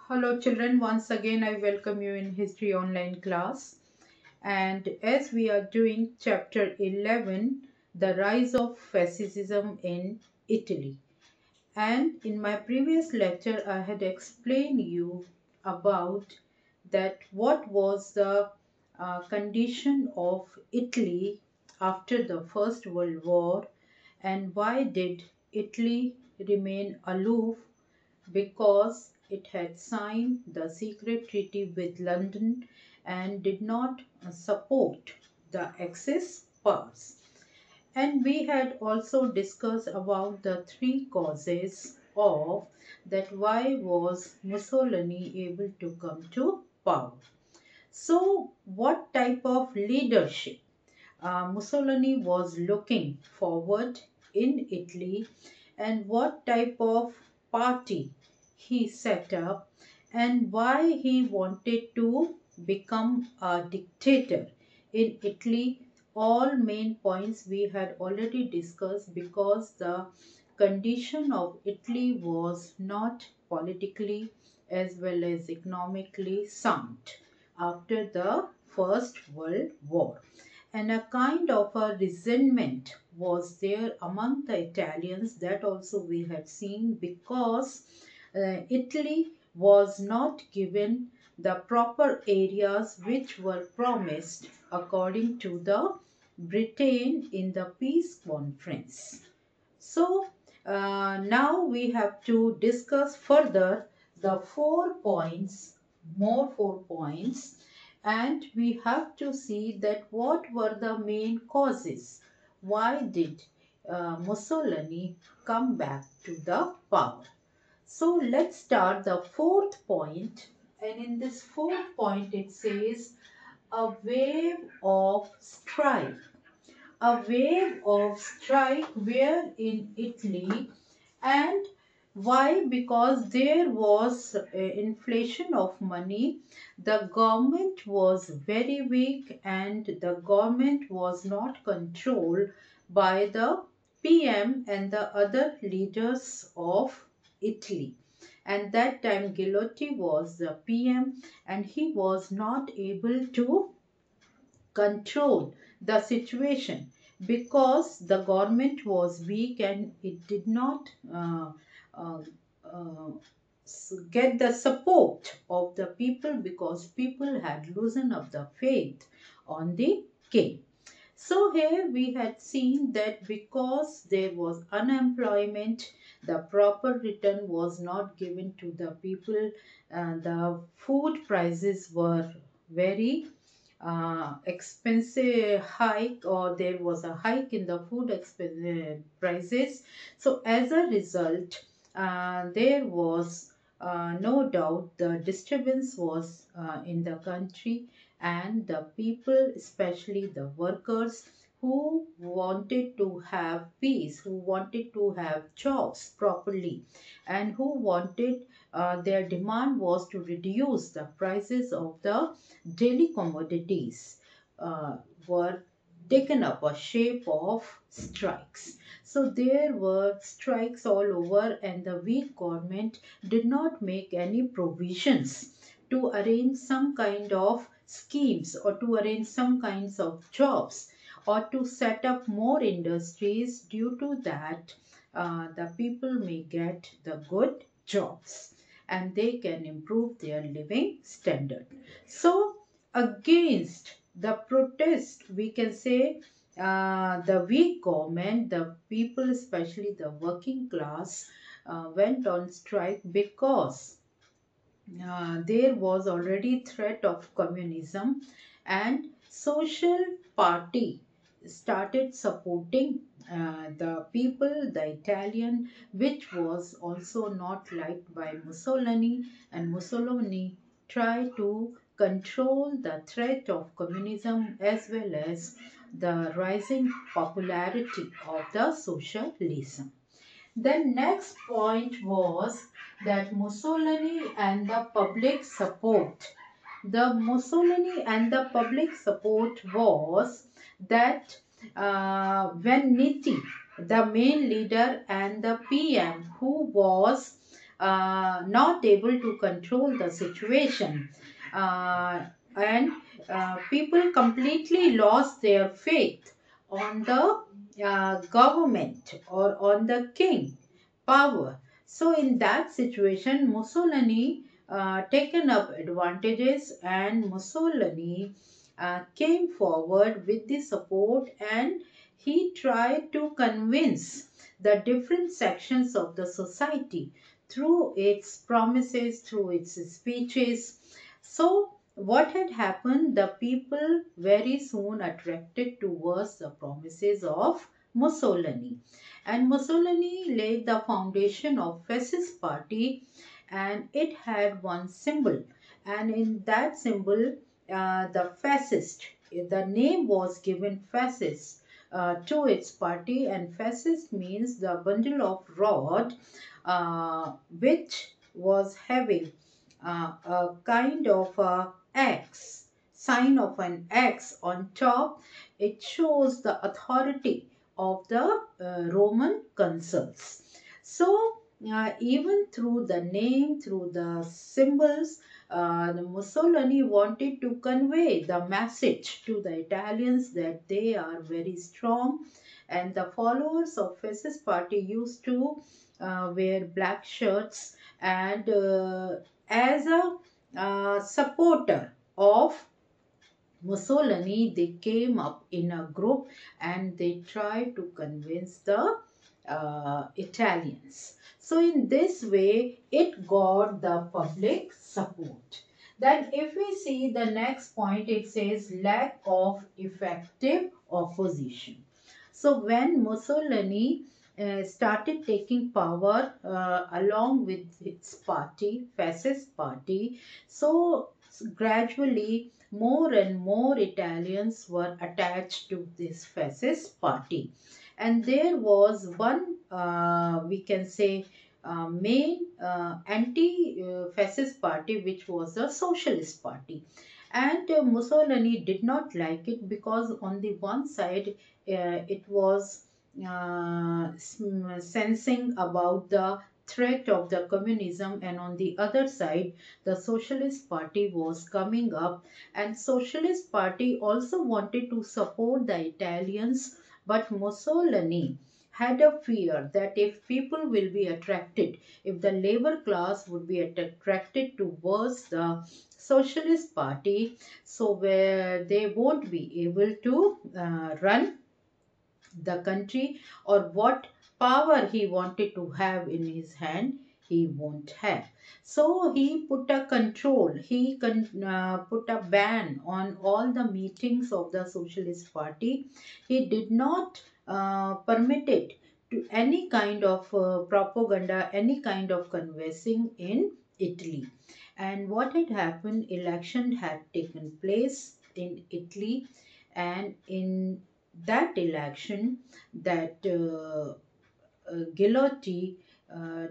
Hello children, once again I welcome you in History Online class. And as we are doing Chapter 11, The Rise of Fascism in Italy. And in my previous lecture I had explained you about that what was the condition of Italy after the First World War, and why did Italy remain aloof, because it had signed the secret treaty with London and did not support the Axis powers. And we had also discussed about the three causes of that why was Mussolini able to come to power. So what type of leadership Mussolini was looking forward in Italy, and what type of party he set up, and why he wanted to become a dictator in Italy. All main points we had already discussed, because the condition of Italy was not politically as well as economically sound after the First World War, and a kind of a resentment was there among the Italians. That also we had seen, because Italy was not given the proper areas which were promised according to the Britain in the peace conference. So now we have to discuss further the 4 points, more 4 points, and we have to see that what were the main causes. Why did Mussolini come back to the power? So let's start the fourth point, and in this fourth point it says a wave of strife. A wave of strike were in Italy. And why? Because there was inflation of money, the government was very weak, and the government was not controlled by the PM and the other leaders of Italy. And that time Gilotti was the PM, and he was not able to control the situation, because the government was weak and it did not uh, uh, get the support of the people, because people had loosened up the faith on the king. So here we had seen that because there was unemployment, the proper return was not given to the people, and the food prices were very expensive hike, or there was a hike in the food prices. So as a result, there was no doubt the disturbance was in the country, and the people, especially the workers, who wanted to have peace, who wanted to have jobs properly, and who wanted their demand was to reduce the prices of the daily commodities, uh, were taken up a shape of strikes. So there were strikes all over, and the weak government did not make any provisions to arrange some kind of schemes, or to arrange some kinds of jobs, or to set up more industries. Due to that, the people may get the good jobs, and they can improve their living standard. So against the protest, we can say, the weak government, the people, especially the working class, went on strike, because there was already threat of communism, and social party started supporting the people, the Italian, which was also not liked by Mussolini, and Mussolini tried to control the threat of communism as well as the rising popularity of the socialism. The next point was that Mussolini and the public support. The Mussolini and the public support was that when Nitti, the main leader, and the PM, who was not able to control the situation. And people completely lost their faith on the government or on the king power. So in that situation, Mussolini taken up advantages, and Mussolini came forward with the support, and he tried to convince the different sections of the society through its promises, through its speeches. So what had happened, the people very soon attracted towards the promises of Mussolini. And Mussolini laid the foundation of fascist party, and it had one symbol. And in that symbol, the fascist, the name was given fascist to its party, and fascist means the bundle of rod, which was having a kind of a axe, sign of an axe on top. It shows the authority of the Roman consuls. So even through the name, through the symbols, the Mussolini wanted to convey the message to the Italians that they are very strong, and the followers of fascist party used to wear black shirts, and as a supporter of Mussolini, they came up in a group and they tried to convince the Italians. So in this way, it got the public support. Then if we see the next point, it says lack of effective opposition. So when Mussolini started taking power along with its party, fascist party, so gradually more and more Italians were attached to this fascist party. And there was one, we can say, main anti-fascist party, which was a socialist party. And Mussolini did not like it because on the one side it was sensing about the threat of the communism, and on the other side the socialist party was coming up, and socialist party also wanted to support the Italians, but Mussolini had a fear that if people will be attracted, if the labor class would be attracted towards the socialist party, so where they won't be able to run the country, or what power he wanted to have in his hand, he won't have. So he put a control, he put a ban on all the meetings of the Socialist Party. He did not permit it to any kind of propaganda, any kind of conversing in Italy. And what had happened, election had taken place in Italy, and in that election, that Gilotti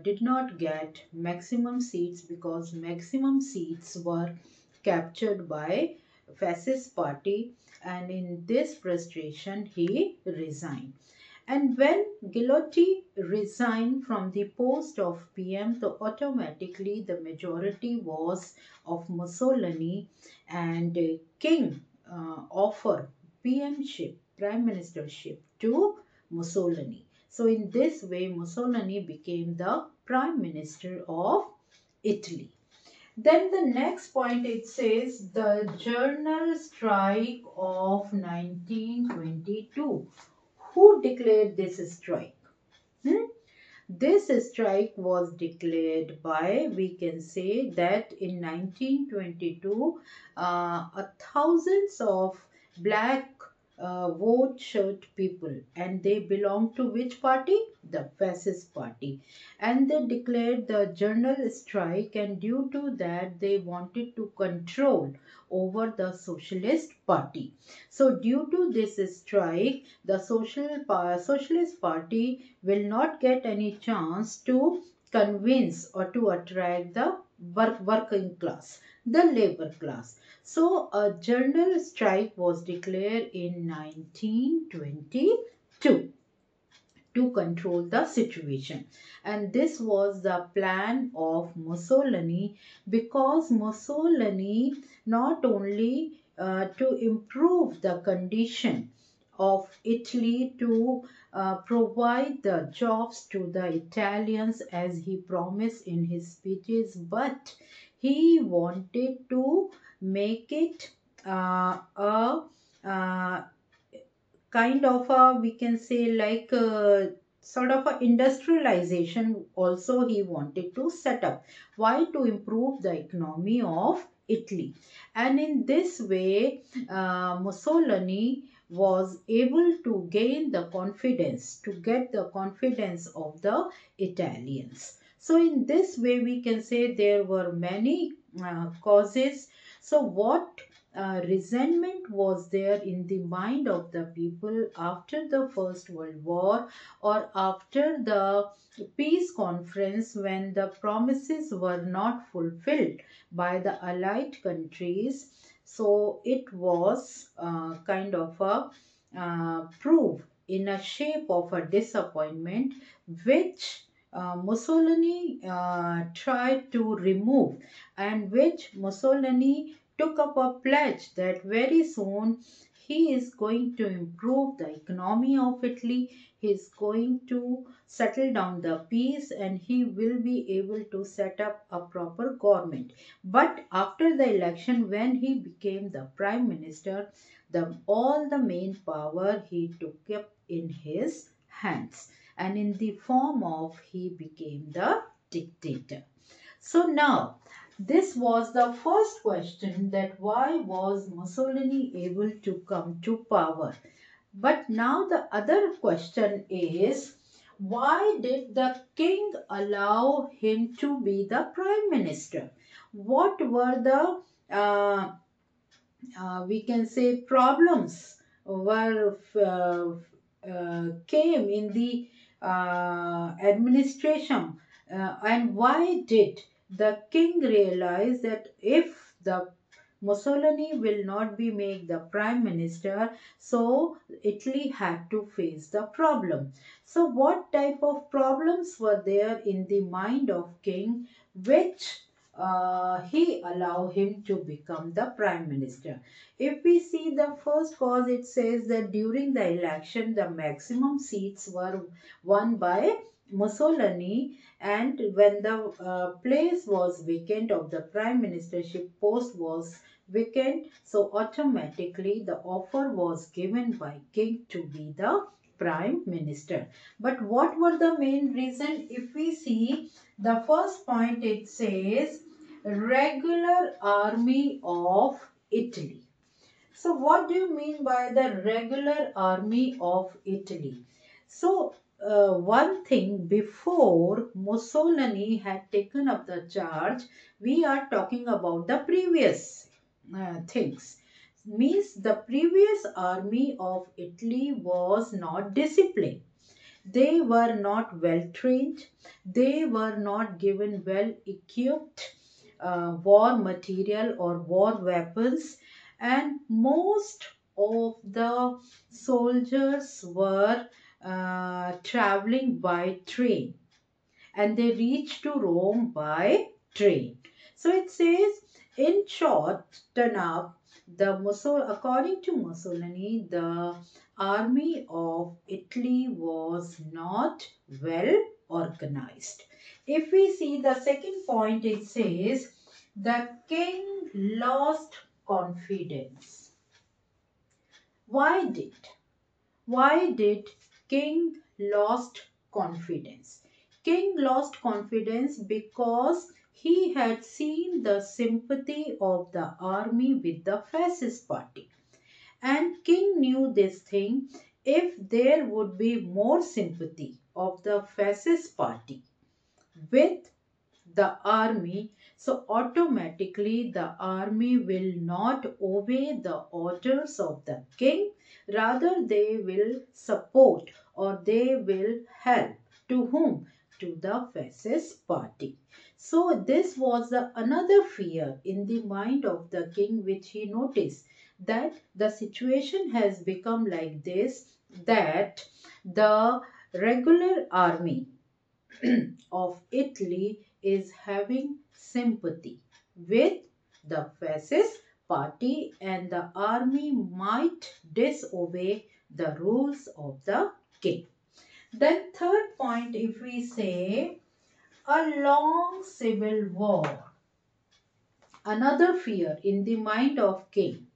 did not get maximum seats, because maximum seats were captured by fascist party, and in this frustration he resigned. And when Gilotti resigned from the post of PM, so automatically the majority was of Mussolini, and King offered PMship, Prime Ministership, to Mussolini. So in this way, Mussolini became the Prime Minister of Italy. Then the next point, it says the journal strike of 1922. Who declared this strike? Hmm? This strike was declared by, we can say that in 1922, thousands of black vote shirt people, and they belong to which party? The fascist party. And they declared the general strike, and due to that they wanted to control over the socialist party. So due to this strike, the socialist party will not get any chance to convince or to attract the working class, the labor class. So a general strike was declared in 1922 to control the situation. And this was the plan of Mussolini, because Mussolini not only to improve the condition of Italy, to provide the jobs to the Italians as he promised in his speeches, but he wanted to make it a kind of a, we can say, like sort of a industrialization also he wanted to set up. Why? To improve the economy of Italy. And in this way, Mussolini was able to gain the confidence, to get the confidence of the Italians. So in this way we can say there were many causes. So what resentment was there in the mind of the people after the First World War, or after the peace conference, when the promises were not fulfilled by the allied countries. So it was kind of a proof in a shape of a disappointment, which Mussolini tried to remove, and which Mussolini took up a pledge that very soon he is going to improve the economy of Italy, he is going to settle down the peace, and he will be able to set up a proper government. But after the election, when he became the prime minister, all the main power he took up in his hands, and in the form of he became the dictator. So now, this was the first question, that why was Mussolini able to come to power? But now the other question is, why did the king allow him to be the prime minister? What were the we can say problems were came in the administration, and why did the king realize that if the Mussolini will not be made the prime minister, so Italy had to face the problem. So what type of problems were there in the mind of king, which he allowed him to become the prime minister? If we see the first cause, it says that during the election, the maximum seats were won by Mussolini, and when the place was vacant of the prime ministership post was vacant, so automatically the offer was given by king to be the prime minister. But what were the main reason? If we see the first point, it says regular army of Italy. So what do you mean by the regular army of Italy? So one thing, before Mussolini had taken up the charge, we are talking about the previous things. Means the previous army of Italy was not disciplined. They were not well trained. They were not given well equipped war material or war weapons, and most of the soldiers were traveling by train, and they reached to Rome by train. So it says, in short, Tanab, according to Mussolini, the army of Italy was not well organized. If we see the second point, it says the king lost confidence. Why did? Why did king lost confidence? King lost confidence because he had seen the sympathy of the army with the fascist party. And king knew this thing, if there would be more sympathy of the fascist party with the army, so automatically the army will not obey the orders of the king, rather they will support, or they will help to whom? To the fascist party. So this was another fear in the mind of the king, which he noticed, that the situation has become like this, that the regular army of Italy is having sympathy with the fascist party, and the army might disobey the rules of the king. Then third point, if we say a long civil war, another fear in the mind of king,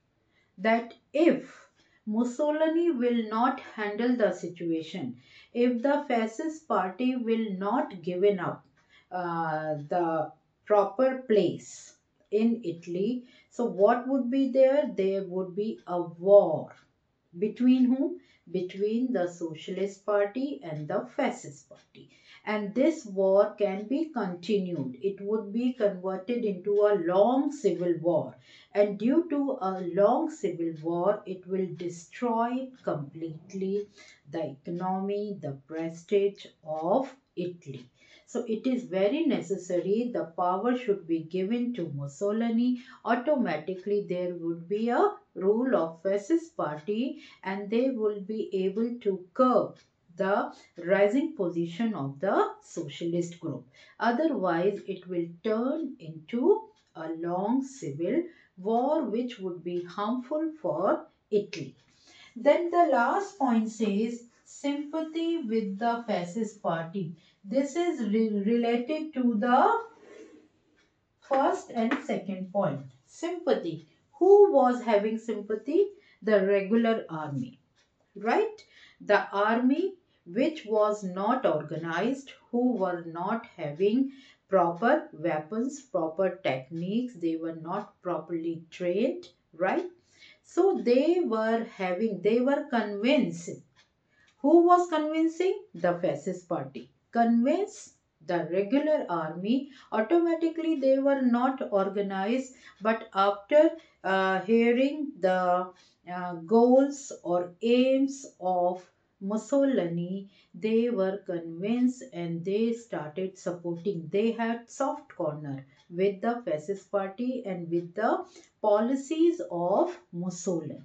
that if Mussolini will not handle the situation, if the fascist party will not given up the proper place in Italy, so what would be there? There would be a war. Between whom? Between the Socialist Party and the Fascist Party. And this war can be continued. It would be converted into a long civil war. And due to a long civil war, it will destroy completely the economy, the prestige of Italy. So it is very necessary the power should be given to Mussolini. Automatically there would be a rule of fascist party, and they will be able to curb the rising position of the socialist group. Otherwise, it will turn into a long civil war which would be harmful for Italy. Then the last point says sympathy with the fascist party. This is related to the first and second point. Sympathy. Who was having sympathy? The regular army, right? The army which was not organized, who were not having proper weapons, proper techniques, they were not properly trained, right? So they were convinced. Who was convincing? The fascist party. Convince the regular army. Automatically they were not organized, but after hearing the goals or aims of Mussolini, they were convinced and they started supporting. They had soft corner with the fascist party and with the policies of Mussolini.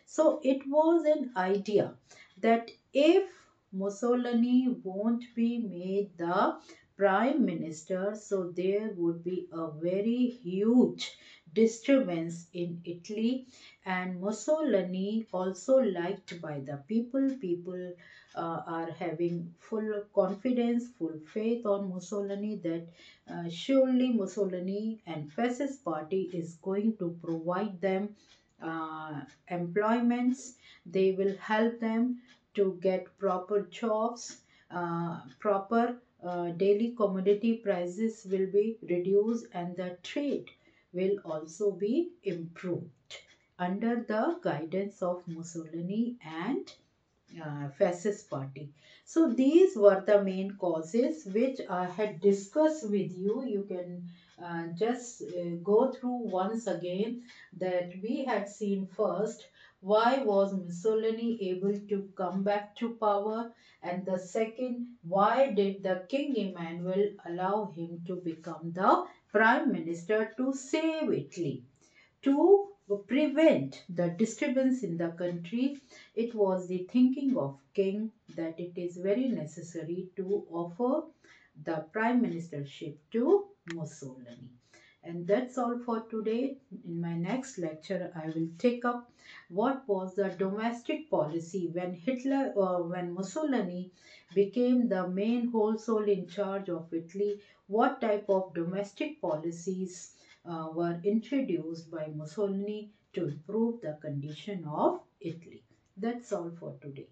So it was an idea that if Mussolini won't be made the prime minister, so there would be a very huge disturbance in Italy, and Mussolini also liked by the people. People are having full confidence, full faith on Mussolini that surely Mussolini and fascist party is going to provide them employments. They will help them to get proper jobs, proper daily commodity prices will be reduced, and the trade will also be improved under the guidance of Mussolini and fascist party. So these were the main causes which I had discussed with you. You can just go through once again that we had seen first why was Mussolini able to come back to power, and the second, why did the King Emmanuel allow him to become the prime minister to save Italy, to prevent the disturbance in the country. It was the thinking of king that it is very necessary to offer the prime ministership to Mussolini. And that's all for today. In my next lecture, I will take up what was the domestic policy when when Mussolini became the main whole soul in charge of Italy. What type of domestic policies were introduced by Mussolini to improve the condition of Italy. That's all for today.